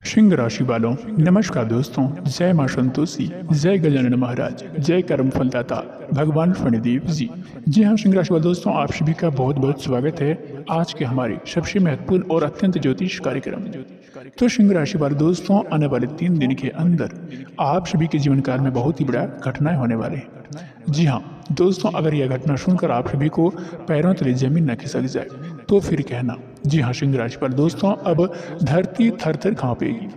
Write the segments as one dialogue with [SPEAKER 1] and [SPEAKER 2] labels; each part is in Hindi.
[SPEAKER 1] सिंह राशि वालों, नमस्कार दोस्तों। जय मां संतोषी, जय गजानन महाराज, जय कर्म फलदाता भगवान शनिदेव जी। जी हाँ सिंह राशि वाले दोस्तों, आप सभी का बहुत बहुत स्वागत है आज के हमारे सबसे महत्वपूर्ण और अत्यंत ज्योतिष कार्यक्रम में। तो सिंह राशि वाले दोस्तों, आने वाले 3 दिन के अंदर आप सभी के जीवन काल में बहुत ही बड़ा घटनाएं होने वाले हैं। जी हाँ दोस्तों, अगर यह घटना सुनकर आप सभी को पैरों तले जमीन न खिसक जाए तो फिर कहना। जी हाँ सिंह राशि वाले दोस्तों, अब धरती थर थर कांपेगी।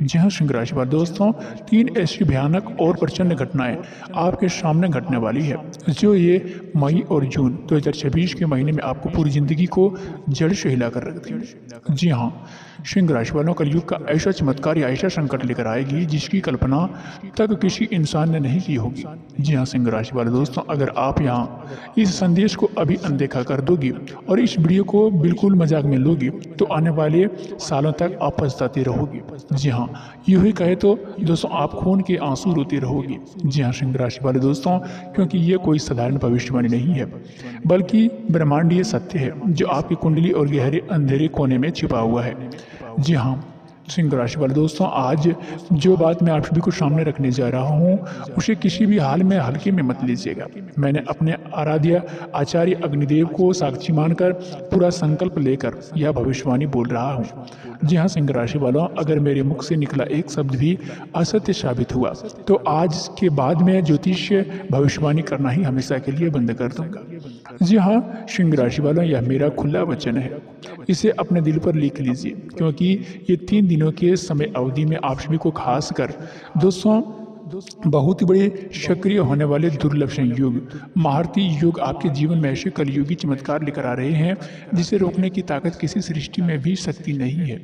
[SPEAKER 1] जी हाँ सिंह राशि वाले दोस्तों, 3 ऐसी भयानक और प्रचंड घटनाएं आपके सामने घटने वाली है जो ये मई और जून 2026 के महीने में आपको पूरी जिंदगी को जड़ से हिला कर रख देंगे। जी हाँ सिंह राशि वालों, कलयुग का ऐसा चमत्कार या ऐसा संकट लेकर आएगी जिसकी कल्पना तक किसी इंसान ने नहीं की होगी। जी हाँ सिंह राशि वाले दोस्तों, अगर आप यहाँ इस संदेश को अभी अनदेखा कर दोगी और इस वीडियो को बिल्कुल मजाक में लोगी तो आने वाले सालों तक आप पछताते रहोगी। जी हाँ, यूं ही कहे तो दोस्तों आप खून के आंसू रोती रहोगी। जी हाँ सिंह राशि वाले दोस्तों, क्योंकि ये कोई साधारण भविष्यवाणी नहीं है बल्कि ब्रह्मांडीय सत्य है जो आपकी कुंडली और गहरे अंधेरे कोने में छिपा हुआ है। जी हाँ सिंह राशि वाले दोस्तों, आज जो बात मैं आप सभी को सामने रखने जा रहा हूँ उसे किसी भी हाल में हल्के में मत लीजिएगा। मैंने अपने आराध्य आचार्य अग्निदेव को साक्षी मानकर पूरा संकल्प लेकर यह भविष्यवाणी बोल रहा हूँ। जी हाँ सिंह राशि वालों, अगर मेरे मुख से निकला एक शब्द भी असत्य साबित हुआ तो आज के बाद में ज्योतिष भविष्यवाणी करना ही हमेशा के लिए बंद कर दूंगा। जी हाँ सिंह राशि वालों, यह मेरा खुला वचन है, इसे अपने दिल पर लिख लीजिए क्योंकि ये 3 दिनों के समय अवधि में आप सभी को खास कर दोस्तों बहुत ही बड़े सक्रिय होने वाले दुर्लभ संयोग महारथी योग आपके जीवन में ऐसे कलयुगी चमत्कार लेकर आ रहे हैं जिसे रोकने की ताकत किसी सृष्टि में भी शक्ति नहीं है।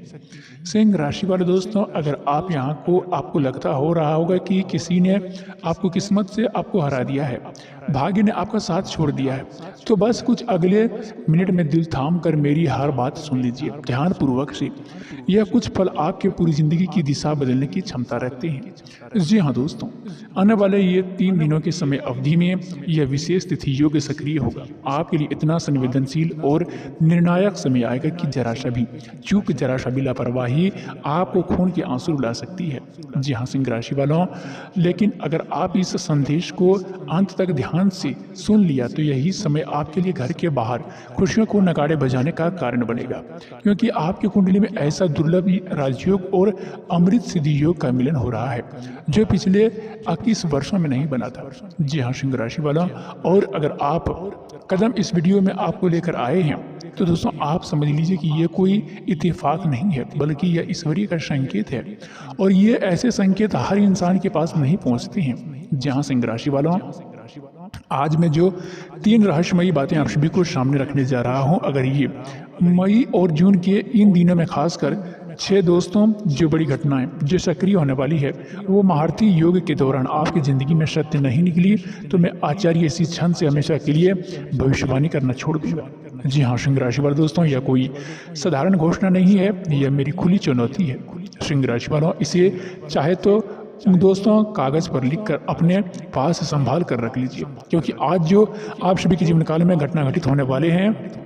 [SPEAKER 1] सिंह राशि वाले दोस्तों, अगर आप यहाँ को आपको लगता हो रहा होगा कि किसी ने आपको किस्मत से आपको हरा दिया है, भाग्य ने आपका साथ छोड़ दिया है, तो बस कुछ अगले मिनट में दिल थाम कर मेरी हर बात सुन लीजिए ध्यानपूर्वक से। यह कुछ पल आपके पूरी जिंदगी की दिशा बदलने की क्षमता रखते हैं। जी हाँ दोस्तों, आने वाले ये 3 दिनों के समय अवधि में यह विशेष तिथि योग सक्रिय होगा। आपके लिए इतना संवेदनशील और निर्णायक समय आएगा कि जरा सा भी चूक, जरा सा भी लापरवाही आपको खून के आंसू रुला सकती है। जी हाँ सिंह राशि वालों, लेकिन अगर आप इस संदेश को अंत तक ध्यान से सुन लिया तो यही समय आपके लिए घर के बाहर खुशियों को नगाड़े बजाने का कारण बनेगा, क्योंकि आपकी कुंडली में ऐसा दुर्लभ राजयोग और अमृत सिद्धि योग का मिलन हो रहा है जो पिछले 21 वर्षों में नहीं बना था। जी हाँ सिंह राशि वाला, और अगर आप कदम इस वीडियो में आपको लेकर आए हैं तो दोस्तों आप समझ लीजिए कि ये कोई इत्तेफाक नहीं है बल्कि यह ईश्वरीय का संकेत है, और ये ऐसे संकेत हर इंसान के पास नहीं पहुंचते हैं। जहाँ सिंह राशि वालों, आज मैं जो 3 रहस्यमयी बातें आप सभी को सामने रखने जा रहा हूँ, अगर ये मई और जून के इन दिनों में खासकर 6 दोस्तों जो बड़ी घटनाएं जो सक्रिय होने वाली है वो महारथी योग के दौरान आपकी ज़िंदगी में सत्य नहीं निकली तो मैं आचार्य इसी क्षण से हमेशा के लिए भविष्यवाणी करना छोड़ दूंगा। जी हाँ सिंह राशि वाले दोस्तों, यह कोई साधारण घोषणा नहीं है, यह मेरी खुली चुनौती है। सिंह राशि वालों, इसे चाहे तो दोस्तों कागज पर लिखकर अपने पास संभाल कर रख लीजिए, क्योंकि आज जो आप सभी के जीवन काल में घटना घटित होने वाले हैं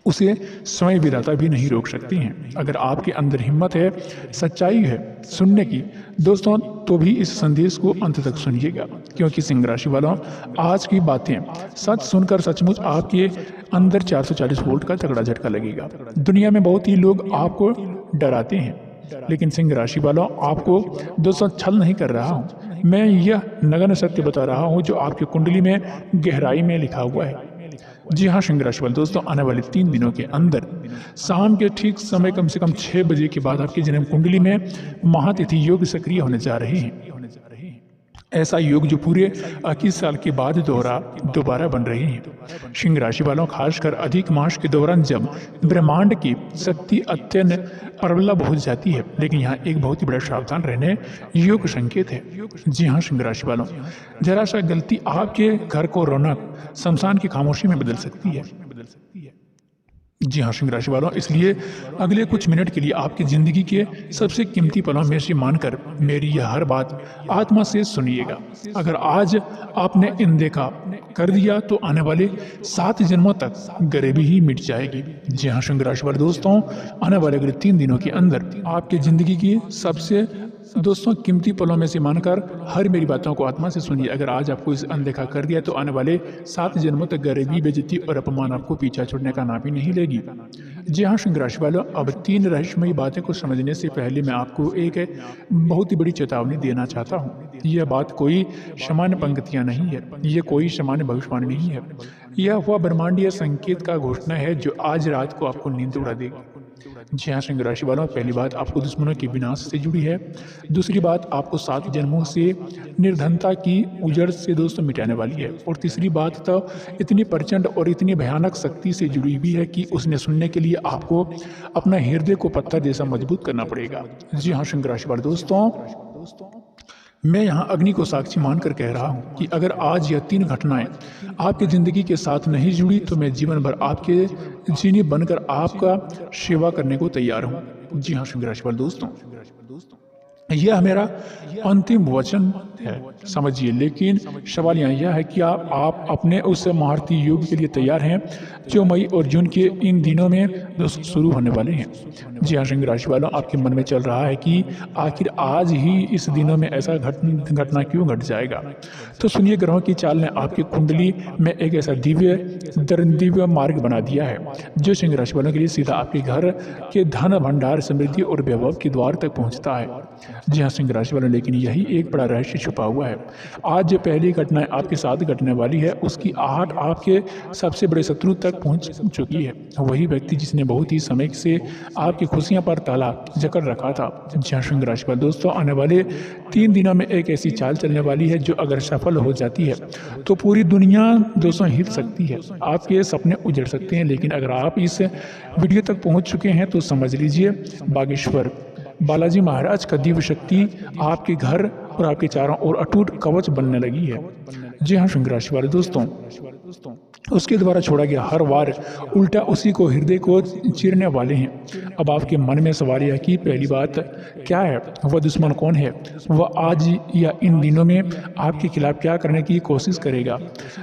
[SPEAKER 1] उसे समय विधाता भी नहीं रोक सकती हैं। अगर आपके अंदर हिम्मत है, सच्चाई है सुनने की दोस्तों, तो भी इस संदेश को अंत तक सुनिएगा, क्योंकि सिंह राशि वालों आज की बातें सच सुनकर सचमुच आपके अंदर 440 वोल्ट का तगड़ा झटका लगेगा। दुनिया में बहुत ही लोग आपको डराते हैं, लेकिन सिंह राशि वालों आपको दोस्तों छल नहीं कर रहा हूँ, मैं यह नग्न सत्य बता रहा हूँ जो आपकी कुंडली में गहराई में लिखा हुआ है। जी हाँ सिंह राशि वाले दोस्तों, आने वाले 3 दिनों के अंदर शाम के ठीक समय कम से कम 6 बजे के बाद आपकी जन्म कुंडली में महातिथि योग सक्रिय होने जा रहे हैं। ऐसा योग जो पूरे 21 साल के बाद दोबारा बन रहे हैं। सिंह राशि वालों, खासकर अधिक मास के दौरान जब ब्रह्मांड की शक्ति अत्यंत प्रबल हो जाती है, लेकिन यहाँ एक बहुत ही बड़ा सावधान रहने योग संकेत है। जी हाँ सिंह राशि वालों, जरा सा गलती आपके घर को रौनक शमशान की खामोशी में बदल सकती है। जी हाँ, सिंह राशि वालों, इसलिए अगले कुछ मिनट के लिए आपकी ज़िंदगी के सबसे कीमती पलों में से मानकर मेरी यह हर बात आत्मा से सुनिएगा। अगर आज आपने अनदेखा कर दिया तो आने वाले 7 जन्मों तक गरीबी ही मिट जाएगी। जी हाँ, सिंह राशि वाले दोस्तों, आने वाले अगले 3 दिनों के अंदर आपकी ज़िंदगी की सबसे दोस्तों कीमती पलों में से मानकर हर मेरी बातों को आत्मा से सुनिए। अगर आज आपको इसे अनदेखा कर दिया तो आने वाले 7 जन्मों तक गरीबी, बेइज्जती और अपमान आपको पीछा छोड़ने का नाम ही नहीं लेगी। जी हाँ, सिंह राशि वालों, अब 3 रहस्यमयी बातें को समझने से पहले मैं आपको एक बहुत ही बड़ी चेतावनी देना चाहता हूँ। यह बात कोई सामान्य पंक्तियाँ नहीं है, ये कोई सामान्य भविष्यवाणी नहीं है। यह वह ब्रह्मांडीय संकेत का घोषणा है जो आज रात को आपको नींद उड़ा देगी। जी हाँ, सिंह राशि वालों, पहली बात आपको दुश्मनों के विनाश से जुड़ी है। दूसरी बात आपको 7 जन्मों से निर्धनता की उजड़ से दोस्तों मिटाने वाली है। और तीसरी बात तो इतनी प्रचंड और इतनी भयानक शक्ति से जुड़ी हुई है कि उसने सुनने के लिए आपको अपना हृदय को पत्थर जैसा मजबूत करना पड़ेगा। जी हाँ, सिंह राशि वाले दोस्तों, मैं यहाँ अग्नि को साक्षी मानकर कह रहा हूँ कि अगर आज यह 3 घटनाएं आपकी ज़िंदगी के साथ नहीं जुड़ी तो मैं जीवन भर आपके जीनी बनकर आपका सेवा करने को तैयार हूँ। जी हाँ, सिंह राशि वाले दोस्तों, यह मेरा अंतिम वचन है, समझिए। लेकिन सवाल यहाँ यह है कि आप अपने उस महारथी युग के लिए तैयार हैं जो मई और जून के इन दिनों में दोस्तों शुरू होने वाले हैं। जी हाँ, सिंह राशि वालों, आपके मन में चल रहा है कि आखिर आज ही इस दिनों में ऐसा घटना क्यों घट जाएगा। तो सुनिए, ग्रहों की चाल ने आपकी कुंडली में एक ऐसा दिव्य मार्ग बना दिया है जो सिंह राशि वालों के लिए सीधा आपके घर के धन भंडार, समृद्धि और वैभव के द्वार तक पहुँचता है। जी हाँ, सिंह राशि वालों, लेकिन यही एक बड़ा रहस्य छुपा हुआ है। आज जो पहली घटना आपके साथ घटने वाली है उसकी आहट आपके सबसे बड़े शत्रु तक पहुंच चुकी है। वही व्यक्ति जिसने बहुत ही समय से आपकी खुशियां पर ताला जकड़ रखा था। जी हाँ, सिंह राशि वाले दोस्तों, आने वाले 3 दिनों में एक ऐसी चाल चलने वाली है जो अगर सफल हो जाती है तो पूरी दुनिया दोस्तों हिल सकती है, आपके सपने उजड़ सकते हैं। लेकिन अगर आप इस वीडियो तक पहुंच चुके हैं तो समझ लीजिए, बागेश्वर बालाजी महाराज का दिव्य शक्ति आपके घर और आपके चारों ओर अटूट कवच बनने लगी है। जी हाँ, सिंह राशि वाले दोस्तों, उसके द्वारा छोड़ा गया हर वार उल्टा उसी को हृदय को चीरने वाले हैं। अब आपके मन में सवाल यह कि पहली बात क्या है, वह दुश्मन कौन है, वह आज या इन दिनों में आपके खिलाफ क्या करने की कोशिश करेगा।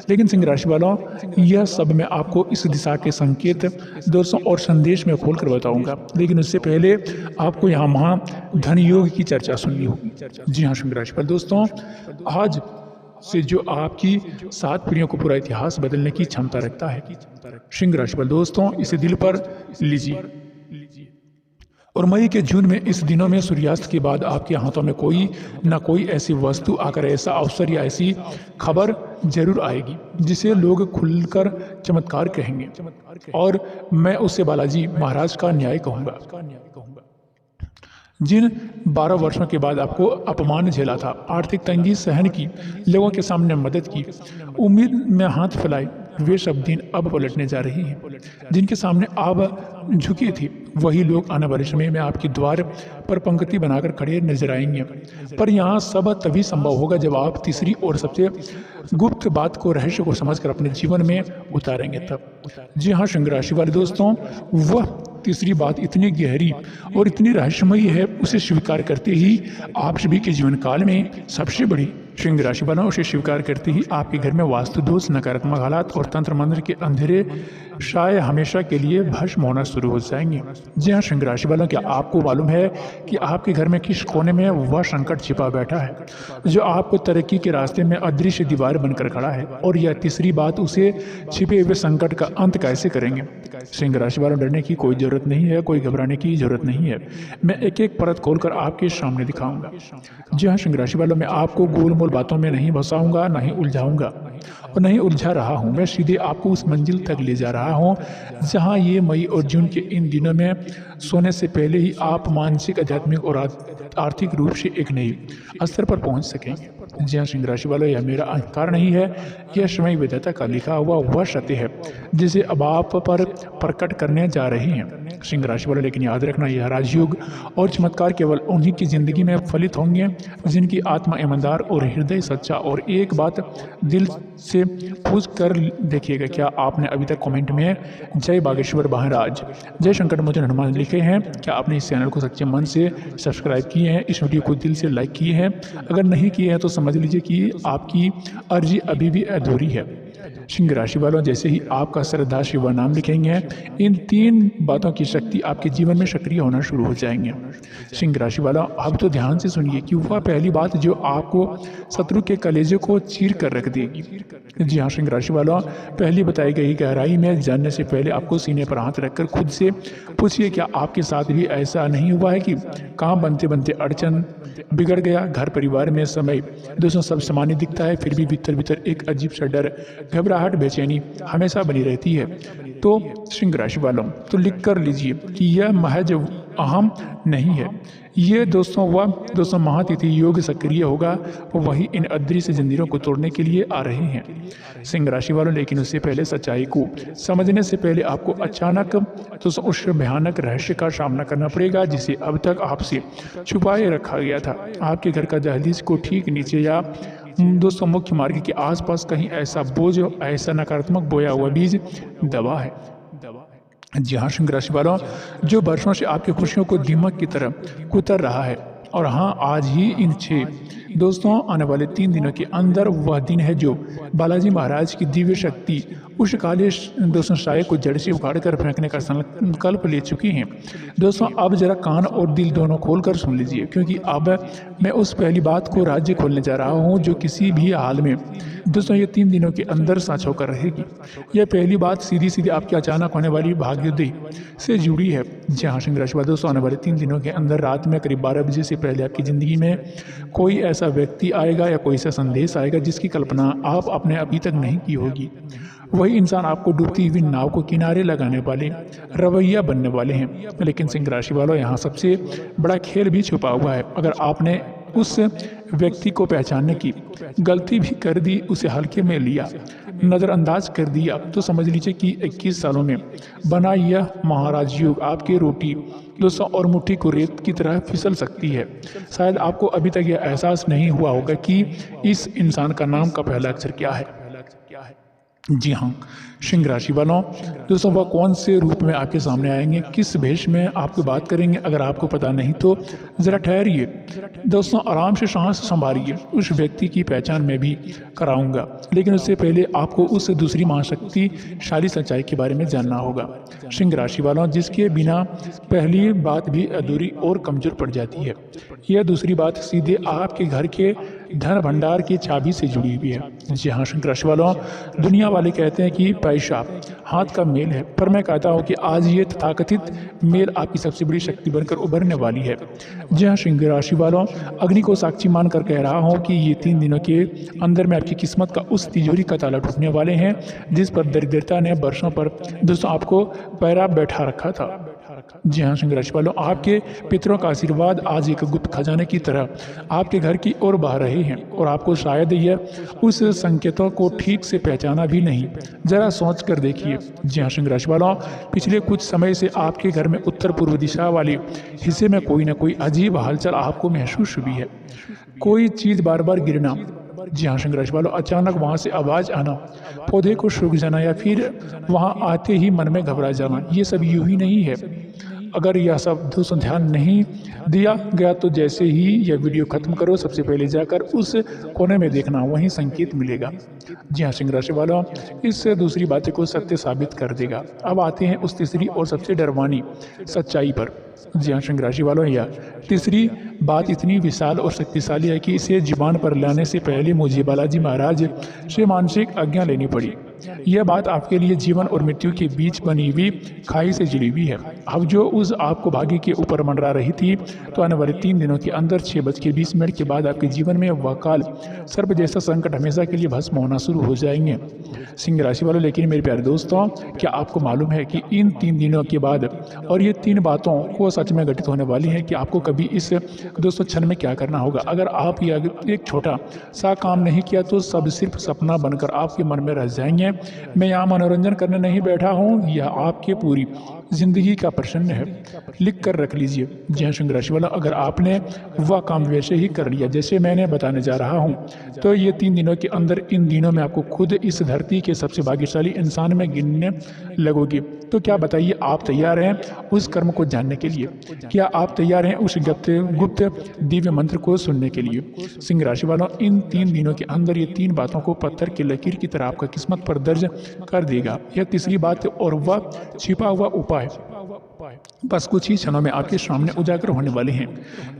[SPEAKER 1] लेकिन सिंह राशि वालों, यह सब मैं आपको इस दिशा के संकेत दोस्तों और संदेश में खोलकर बताऊंगा। लेकिन उससे पहले आपको यहाँ महाधन योग की चर्चा सुननी होगी। जी हाँ, सिंह राशि वाले दोस्तों, आज से जो आपकी 7 पीढ़ियों को पूरा इतिहास बदलने की क्षमता रखता है। सिंह राशि वाले दोस्तों, इसे दिल पर लीजिए। और मई के जून में इस दिनों में सूर्यास्त के बाद आपके हाथों में कोई ना कोई ऐसी वस्तु आकर, ऐसा अवसर या ऐसी खबर जरूर आएगी जिसे लोग खुलकर चमत्कार कहेंगे और मैं उसे बालाजी महाराज का न्याय कहूँगा। जिन 12 वर्षों के बाद आपको अपमान झेला था, आर्थिक तंगी सहन की, लोगों के सामने मदद की, उम्मीद में हाथ फैलाए, वे सब दिन अब पलटने जा रही हैं। जिनके सामने आप झुकी थी वही लोग आने वाले समय में आपके द्वार पर पंक्ति बनाकर खड़े नजर आएंगे। पर यहाँ सब तभी संभव होगा जब आप तीसरी और सबसे गुप्त बात को, रहस्य को समझकर अपने जीवन में उतारेंगे तब। जी हाँ, सिंह राशि वाले दोस्तों, वह तीसरी बात इतनी गहरी और इतनी रहस्यमयी है, उसे स्वीकार करते ही आप सभी के जीवन काल में सबसे बड़ी सिंह राशि वालों, उसे स्वीकार करते ही आपके घर में वास्तु दोष, नकारात्मक हालात और तंत्र मंत्र के अंधेरे शायद हमेशा के लिए भस्म होना शुरू हो जाएंगे। जी हाँ, सिंह राशि वालों, क्या आपको मालूम है कि आपके घर में किस कोने में वह संकट छिपा बैठा है जो आपको तरक्की के रास्ते में अदृश्य दीवार बनकर खड़ा है। और यह तीसरी बात, उसे छिपे हुए संकट का अंत कैसे करेंगे। सिंह राशि वालों, डरने की कोई जरूरत नहीं है, कोई घबराने की जरूरत नहीं है। मैं एक एक परत खोलकर आपके सामने दिखाऊंगा। जी हाँ, सिंह राशि वालों, मैं आपको गोल मोल बातों में नहीं फंसाऊंगा, नहीं उलझाऊंगा और नहीं उलझा रहा हूँ। मैं सीधे आपको उस मंजिल तक ले जा रहा हूँ जहाँ ये मई और जून के इन दिनों में सोने से पहले ही आप मानसिक, आध्यात्मिक और आर्थिक रूप से एक नई स्तर पर पहुँच सकेंगे। जी हाँ, सिंह राशि वालों, यह मेरा अहंकार नहीं है, यह स्वयं विधाता का लिखा हुआ वह सत्य है जिसे अब आप पर प्रकट करने जा रहे हैं सिंह राशि वालों। लेकिन याद रखना, यह राजयोग और चमत्कार केवल उन्हीं की जिंदगी में फलित होंगे जिनकी आत्मा ईमानदार और हृदय सच्चा। और एक बात दिल से पूछ कर देखिएगा, क्या आपने अभी तक कमेंट में जय बागेश्वर महाराज, जय शंकर मोचन हनुमान लिखे हैं? क्या आपने इस चैनल को सच्चे मन से सब्सक्राइब किए हैं, इस वीडियो को दिल से लाइक किए हैं? अगर नहीं किए हैं तो समझ लीजिए कि आपकी अर्जी अभी भी अधूरी है। सिंह राशि वालों, जैसे ही आपका श्रद्धा शिवा नाम लिखेंगे, इन 3 बातों की शक्ति आपके जीवन में सक्रिय होना शुरू हो जाएंगे। सिंह राशि वालों, अब तो ध्यान से सुनिए कि वह पहली बात जो आपको शत्रु के कलेजे को चीर कर रख देगी। जी हाँ सिंह राशि वालों, पहली बताई गई गहराई में जानने से पहले आपको सीने पर हाथ रखकर खुद से पूछिए, क्या आपके साथ भी ऐसा नहीं हुआ है कि काम बनते बनते अड़चन बिगड़ गया, घर परिवार में समय दोस्तों सब सामान्य दिखता है, फिर भी भीतर भीतर एक अजीब सा डर, घबराहट, बेचैनी हमेशा बनी रहती है? तो सिंह राशि वालों, तो लिख कर लीजिए कि यह महज अहम नहीं है, ये दोस्तों महातिथि योग सक्रिय होगा, वही इन अदृश्य जंजीरों को तोड़ने के लिए आ रहे हैं सिंह राशि वालों। लेकिन उससे पहले सच्चाई को समझने से पहले आपको अचानक दोस्तों उस भयानक रहस्य का सामना करना पड़ेगा जिसे अब तक आपसे छुपाए रखा गया था। आपके घर का दहलीज को ठीक नीचे या दोस्तों मुख्य मार्ग के आसपास कहीं ऐसा बोझ, ऐसा नकारात्मक बोया हुआ बीज दबा है। जी हाँ सिंह राशि वालों, जो वर्षों से आपकी खुशियों को दीमक की तरह कुतर रहा है। और हाँ, आज ही इन 6 दोस्तों आने वाले 3 दिनों के अंदर वह दिन है जो बालाजी महाराज की दिव्य शक्ति उस काले दोस्तों साये को जड़ से उखाड़ कर फेंकने का संकल्प ले चुकी हैं। दोस्तों अब जरा कान और दिल दोनों खोल कर सुन लीजिए, क्योंकि अब मैं उस पहली बात को राज्य खोलने जा रहा हूँ जो किसी भी हाल में दोस्तों ये 3 दिनों के अंदर साँच होकर रहेगी। यह पहली बात सीधी सीधी आपकी अचानक होने वाली भाग्योदय से जुड़ी है। जी हाँ सिंह राशि वालों, दोस्तों आने वाले 3 दिनों के अंदर रात में करीब 12 बजे से पहले आपकी ज़िंदगी में कोई ऐसा व्यक्ति आएगा या कोई ऐसा संदेश आएगा जिसकी कल्पना आप अपने अभी तक नहीं की होगी। वही इंसान आपको डूबती हुई नाव को किनारे लगाने वाले रवैया बनने वाले हैं। लेकिन सिंह राशि वालों, यहाँ सबसे बड़ा खेल भी छुपा हुआ है। अगर आपने उस व्यक्ति को पहचानने की गलती भी कर दी, उसे हल्के में लिया, नज़रअंदाज कर दिया, तो समझ लीजिए कि 21 सालों में बना यह महाराज योग आपके रोटी दोस्तों और मुट्ठी को रेत की तरह फिसल सकती है। शायद आपको अभी तक यह एहसास नहीं हुआ होगा कि इस इंसान का नाम का पहला अक्षर क्या है। जी हाँ सिंह राशि वालों, दोस्तों वह कौन से रूप में आपके सामने आएंगे, किस भेष में आपको बात करेंगे, अगर आपको पता नहीं तो ज़रा ठहरिए दोस्तों, आराम से सांस संभालिए। उस व्यक्ति की पहचान मैं भी कराऊंगा, लेकिन उससे पहले आपको उस दूसरी महाशक्तिशाली सच्चाई के बारे में जानना होगा सिंह राशि वालों, जिसके बिना पहली बात भी अधूरी और कमज़ोर पड़ जाती है। यह दूसरी बात सीधे आपके घर के धन भंडार की चाबी से जुड़ी हुई है। जी हाँ सिंह राशि वालों, दुनिया वाले कहते हैं कि पैसा हाथ का मेल है, पर मैं कहता हूँ कि आज ये तथाकथित मेल आपकी सबसे बड़ी शक्ति बनकर उभरने वाली है। जी हाँ सिंह राशि वालों, अग्नि को साक्षी मानकर कह रहा हूँ कि ये 3 दिनों के अंदर में आपकी किस्मत का उस तिजोरी का ताला टूटने वाले हैं जिस पर दरिद्रता ने वर्षों पर दोस्तों आपको पैरा बैठा रखा था। जी हाँ सिंह राशि वालों, आपके पितरों का आशीर्वाद आज एक गुप्त खजाने की तरह आपके घर की ओर बह रहे हैं और आपको शायद यह उस संकेतों को ठीक से पहचाना भी नहीं। जरा सोच कर देखिए। जी हाँ सिंह राशि वालों, पिछले कुछ समय से आपके घर में उत्तर पूर्व दिशा वाले हिस्से में कोई ना कोई अजीब हलचल आपको महसूस हुई है। कोई चीज़ बार बार गिरना, जी हाँ सिंह राशि वालों, अचानक वहाँ से आवाज़ आना, पौधे को सूख जाना या फिर वहाँ आते ही मन में घबरा जाना, ये सब यूं ही नहीं है। अगर यह सब दोस्तों ध्यान नहीं दिया गया तो जैसे ही यह वीडियो खत्म करो, सबसे पहले जाकर उस कोने में देखना, वहीं संकेत मिलेगा। जी हाँ सिंह राशि वालों, इससे दूसरी बातें को सत्य साबित कर देगा। अब आते हैं उस तीसरी और सबसे डरवानी सच्चाई पर। जी हाँ सिंह राशि वालों, यह तीसरी बात इतनी विशाल और शक्तिशाली है कि इसे जुबान पर लाने से पहले मुझे बालाजी महाराज से मानसिक आज्ञा लेनी पड़ी। यह बात आपके लिए जीवन और मृत्यु के बीच बनी हुई खाई से जुड़ी हुई है। अब जो उस आपको भाग्य के ऊपर मंडरा रही थी, तो आने वाले 3 दिनों के अंदर 6:20 के बाद आपके जीवन में वह काल सर्प जैसा संकट हमेशा के लिए भस्म होना शुरू हो जाएंगे। सिंह राशि वालों, लेकिन मेरे प्यारे दोस्तों, क्या आपको मालूम है कि इन 3 दिनों के बाद और ये 3 बातों को सच में घटित होने वाली है कि आपको कभी इस दोस्तों क्षण में क्या करना होगा। अगर आप ये एक छोटा सा काम नहीं किया तो सब सिर्फ सपना बनकर आपके मन में रह जाएंगे। मैं यहाँ मनोरंजन करने नहीं बैठा हूँ, यह आपके पूरी जिंदगी का प्रश्न है। लिख कर रख लीजिए। जी हाँ सिंह राशि वाला, अगर आपने वह काम वैसे ही कर लिया जैसे मैंने बताने जा रहा हूँ, तो ये 3 दिनों के अंदर इन दिनों में आपको खुद इस धरती के सबसे भाग्यशाली इंसान में गिनने लगोगी। तो क्या बताइए, आप तैयार हैं उस कर्म को जानने के लिए? क्या आप तैयार हैं उस गुप्त दिव्य मंत्र को सुनने के लिए? सिंह राशि वालों, इन 3 दिनों के अंदर ये 3 बातों को पत्थर की लकीर की तरह आपका किस्मत पर दर्ज कर देगा। यह तीसरी बात है और वह छिपा हुआ उपाय बस कुछ ही क्षणों में आपके सामने उजागर होने वाले हैं।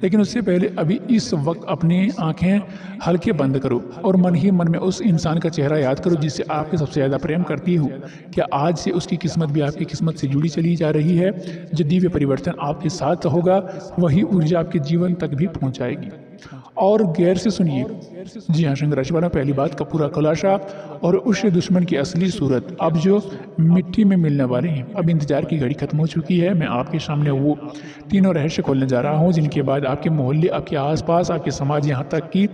[SPEAKER 1] लेकिन उससे पहले अभी इस वक्त अपनी आंखें हल्के बंद करो और मन ही मन में उस इंसान का चेहरा याद करो जिससे आपके सबसे ज़्यादा प्रेम करती हो। क्या आज से उसकी किस्मत भी आपकी किस्मत से जुड़ी चली जा रही है? जो दिव्य परिवर्तन आपके साथ होगा वही ऊर्जा आपके जीवन तक भी पहुंचाएगी। और गैर से सुनिए। जी हाँ सिंह राशि वाला, पहली बात का पूरा खुलासा और उस दुश्मन की असली सूरत अब जो मिट्टी में मिलने वाले हैं। अब इंतजार की घड़ी खत्म हो चुकी है। मैं आपके सामने वो तीनों रहस्य खोलने जा रहा हूँ जिनके बाद आपके मोहल्ले, आपके आसपास, आपके समाज, यहाँ तक कि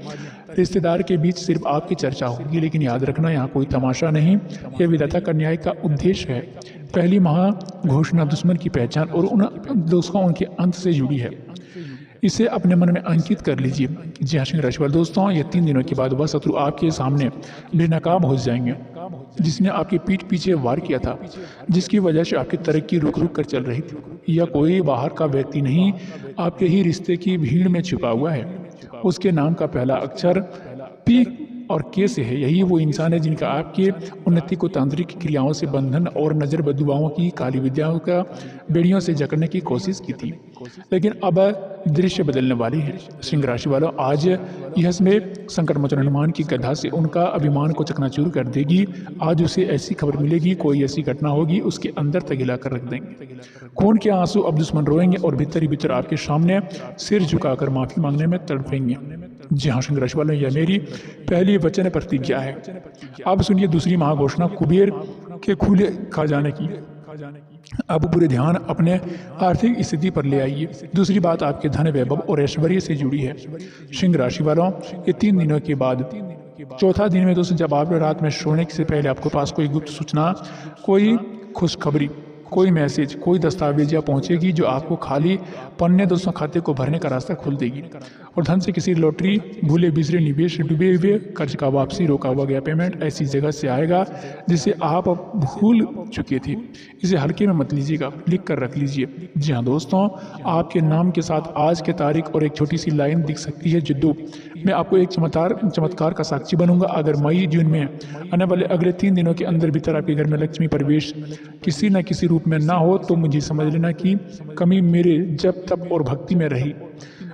[SPEAKER 1] रिश्तेदार के बीच सिर्फ आपकी चर्चा होगी। लेकिन याद रखना, यहाँ कोई तमाशा नहीं, यह विधाता का न्याय का उद्देश्य है। पहली महाघोषणा दुश्मन की पहचान और उन दोस्तों उनके अंत से जुड़ी है। इसे अपने मन में अंकित कर लीजिए। जी हाँ सिंह राशि वाले दोस्तों, ये 3 दिनों के बाद वह शत्रु आपके सामने बेनकाब हो जाएंगे जिसने आपकी पीठ पीछे वार किया था, जिसकी वजह से आपकी तरक्की रुक रुक कर चल रही थी। यह कोई बाहर का व्यक्ति नहीं, आपके ही रिश्ते की भीड़ में छुपा हुआ है। उसके नाम का पहला अक्षर पी और के से है। यही वो इंसान है जिनका आपके उन्नति को तांत्रिक क्रियाओं से बंधन और नजर बदुआओं की काली विद्याओं का बेड़ियों से जकड़ने की कोशिश की थी। लेकिन अब दृश्य बदलने वाली है। सिंह राशि वालों, आज यह समय संकट मोचन हनुमान की गदा से उनका अभिमान को चकनाचूर कर देगी। आज उसे ऐसी खबर मिलेगी, कोई ऐसी घटना होगी उसके अंदर तगिला कर रख देंगे। खून के आंसू अब दुश्मन रोएंगे और भीतर ही भीतर आपके सामने सिर झुकाकर माफी मांगने में तड़पेंगे। जी हाँ सिंह राशि वालों, यह मेरी पहली वचन प्रतिज्ञा है। अब सुनिए दूसरी महाघोषणा कुबेर के खुले खजाने की। अब पूरे ध्यान अपने आर्थिक स्थिति पर ले आइए। दूसरी बात आपके धन, वैभव और ऐश्वर्य से जुड़ी है। सिंह राशि वालों, ये 3 दिनों के बाद चौथा दिन में दोस्तों, जब आप रात में सोने से पहले आपके पास कोई गुप्त सूचना, कोई खुशखबरी, कोई मैसेज, कोई दस्तावेज या पहुंचेगी जो आपको खाली पन्ने दोस्तों खाते को भरने का रास्ता खोल देगी। और धन से किसी लॉटरी, भूले बिसरे निवेश, डूबे हुए कर्ज का वापसी, रोका हुआ गया पेमेंट ऐसी जगह से आएगा जिसे आप भूल चुके थे। इसे हल्के में मत लीजिएगा, लिख कर रख लीजिए। जी हाँ दोस्तों, आपके नाम के साथ आज के तारीख और एक छोटी सी लाइन दिख सकती है जिद्दू। मैं आपको एक चमत्कार का साक्षी बनूंगा। अगर मई जून में आने वाले अगले 3 दिनों के अंदर भीतर आपके घर में लक्ष्मी प्रवेश किसी न किसी रूप में ना हो तो मुझे समझ लेना कि कमी मेरे जब तप और भक्ति में रही।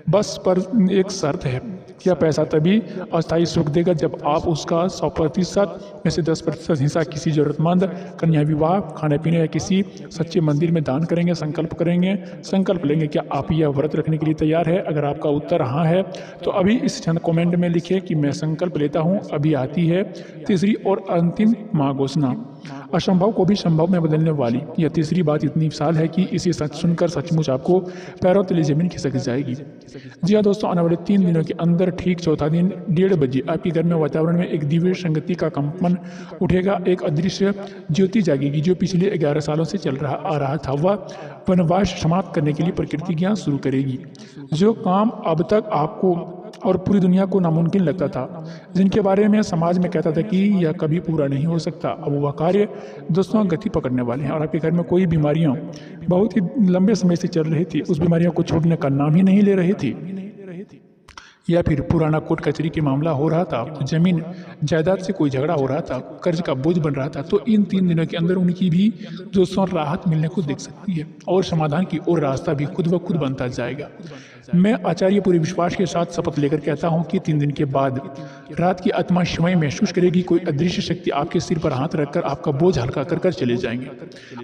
[SPEAKER 1] बस पर एक शर्त है, यह पैसा तभी अस्थायी सुख देगा जब आप उसका 100% में से 10% हिस्सा किसी जरूरतमंद, कन्या विवाह, खाने पीने या किसी सच्चे मंदिर में दान करेंगे। संकल्प लेंगे। क्या आप यह व्रत रखने के लिए तैयार है? अगर आपका उत्तर हाँ है तो अभी इस क्षण कमेंट में लिखे कि मैं संकल्प लेता हूँ। अभी आती है तीसरी और अंतिम महाघोषणा, असंभव को भी संभव में बदलने वाली। यह तीसरी बात इतनी विशाल है कि इसे सच सुनकर सचमुच आपको पैरों तले जमीन खिसक जाएगी। जी हाँ दोस्तों, आने वाले 3 दिनों के अंदर ठीक चौथा दिन 1:30 बजे आपके घर में वातावरण में एक दिव्य संगति का कंपन उठेगा। एक अदृश्य ज्योति जागेगी जो पिछले 11 सालों से चल आ रहा था। वह वनवास समाप्त करने के लिए प्रकृति ज्ञान शुरू करेगी। जो काम अब तक आपको और पूरी दुनिया को नामुमकिन लगता था, जिनके बारे में समाज में कहता था कि यह कभी पूरा नहीं हो सकता, अब वह कार्य दोस्तों गति पकड़ने वाले हैं। और आपके घर में कोई बीमारियां बहुत ही लंबे समय से चल रही थी, उस बीमारियों को छोड़ने का नाम ही नहीं ले रही थी, या फिर पुराना कोर्ट कचहरी के मामला हो रहा था, तो जमीन जायदाद से कोई झगड़ा हो रहा था, कर्ज का बोझ बन रहा था, तो इन 3 दिनों के अंदर उनकी भी दोस्तों राहत मिलने को दिख सकती है और समाधान की ओर रास्ता भी खुद ब खुद बनता जाएगा। मैं आचार्य पूरे विश्वास के साथ शपथ लेकर कहता हूँ कि 3 दिन के बाद रात की आत्मा स्वयं महसूस करेगी, कोई अदृश्य शक्ति आपके सिर पर हाथ रखकर आपका बोझ हल्का कर कर चले जाएंगे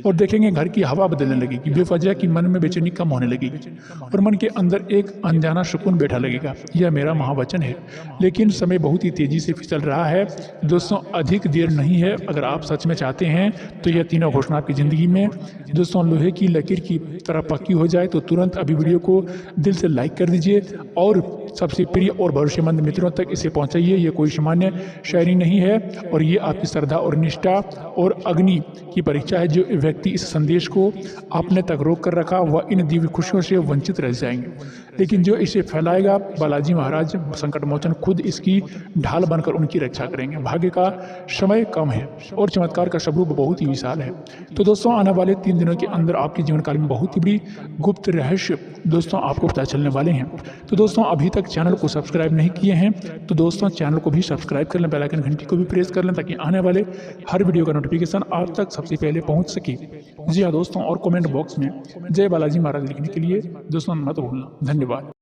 [SPEAKER 1] और देखेंगे घर की हवा बदलने लगेगी, बेवजह की मन में बेचैनी कम होने लगेगी और मन के अंदर एक अनजाना सुकून बैठा लगेगा। यह मेरा महावचन है, लेकिन समय बहुत ही तेजी से फिसल रहा है दोस्तों, अधिक देर नहीं है। अगर आप सच में चाहते हैं तो यह तीनों घोषणा आपकी जिंदगी में दोस्तों लोहे की लकीर की तरह पक्की हो जाए तो तुरंत अभी वीडियो को दिल से लाइक कर दीजिए और सबसे प्रिय और भरोसेमंद मित्रों तक इसे पहुंचाइए। ये कोई सामान्य शायरी नहीं है और ये आपकी श्रद्धा और निष्ठा और अग्नि की परीक्षा है। जो व्यक्ति इस संदेश को अपने तक रोक कर रखा वह इन दिव्य खुशियों से वंचित रह जाएंगे, लेकिन जो इसे फैलाएगा बालाजी महाराज संकट मोचन खुद इसकी ढाल बनकर उनकी रक्षा करेंगे। भाग्य का समय कम है और चमत्कार का स्वरूप बहुत ही विशाल है। तो दोस्तों आने वाले 3 दिनों के अंदर आपके जीवन काल में बहुत ही बड़ी गुप्त रहस्य दोस्तों आपको पता चलने वाले हैं। तो दोस्तों अभी तक चैनल को सब्सक्राइब नहीं किए हैं तो दोस्तों चैनल को भी सब्सक्राइब कर लें, बेल आइकन घंटी को भी प्रेस कर लें ताकि आने वाले हर वीडियो का नोटिफिकेशन आप तक सबसे पहले पहुंच सके। जी हाँ दोस्तों, और कमेंट बॉक्स में जय बालाजी महाराज लिखने के लिए दोस्तों मत भूलना। धन्यवाद।